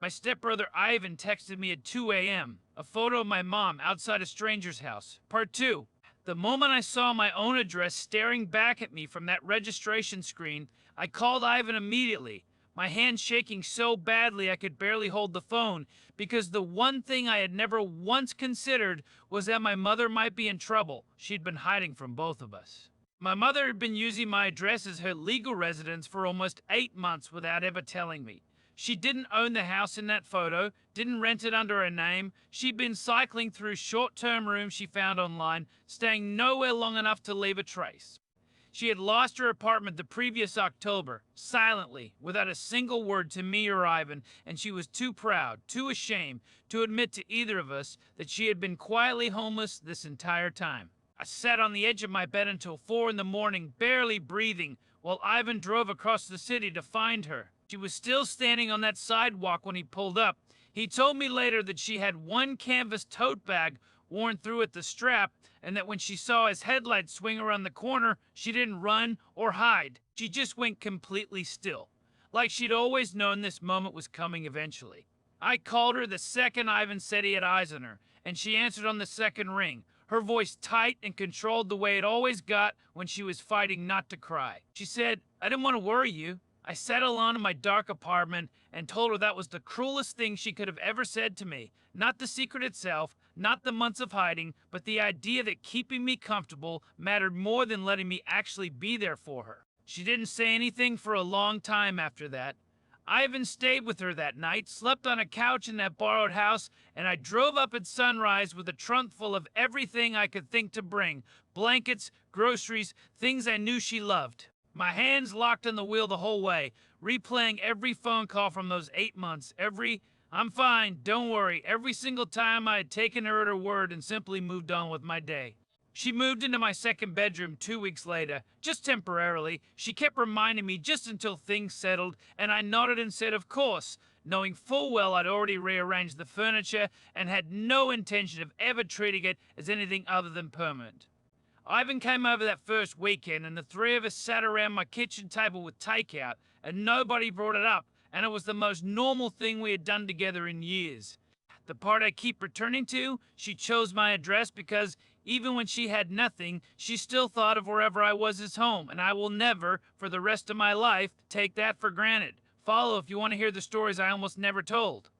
My stepbrother Ivan texted me at 2 a.m. a photo of my mom outside a stranger's house. Part 2. The moment I saw my own address staring back at me from that registration screen, I called Ivan immediately, my hand shaking so badly I could barely hold the phone, because the one thing I had never once considered was that my mother might be in trouble. She'd been hiding from both of us. My mother had been using my address as her legal residence for almost 8 months without ever telling me. She didn't own the house in that photo, didn't rent it under her name. She'd been cycling through short-term rooms she found online, staying nowhere long enough to leave a trace. She had lost her apartment the previous October, silently, without a single word to me or Ivan, and she was too proud, too ashamed, to admit to either of us that she had been quietly homeless this entire time. I sat on the edge of my bed until 4 in the morning, barely breathing, while Ivan drove across the city to find her. She was still standing on that sidewalk when he pulled up. He told me later that she had one canvas tote bag worn through at the strap, and that when she saw his headlights swing around the corner, she didn't run or hide. She just went completely still, like she'd always known this moment was coming eventually. I called her the second Ivan said he had eyes on her, and she answered on the second ring, her voice tight and controlled the way it always got when she was fighting not to cry. She said, "I didn't want to worry you." I sat alone in my dark apartment and told her that was the cruelest thing she could have ever said to me. Not the secret itself, not the months of hiding, but the idea that keeping me comfortable mattered more than letting me actually be there for her. She didn't say anything for a long time after that. Ivan stayed with her that night, slept on a couch in that borrowed house, and I drove up at sunrise with a trunk full of everything I could think to bring. Blankets, groceries, things I knew she loved. My hands locked on the wheel the whole way, replaying every phone call from those 8 months, every "I'm fine, don't worry," every single time I had taken her at her word and simply moved on with my day. She moved into my second bedroom 2 weeks later, just temporarily. She kept reminding me just until things settled, and I nodded and said, of course, knowing full well I'd already rearranged the furniture and had no intention of ever treating it as anything other than permanent. Ivan came over that first weekend, and the three of us sat around my kitchen table with takeout, and nobody brought it up, and it was the most normal thing we had done together in years. The part I keep returning to, she chose my address because even when she had nothing, she still thought of wherever I was as home, and I will never, for the rest of my life, take that for granted. Follow if you want to hear the stories I almost never told.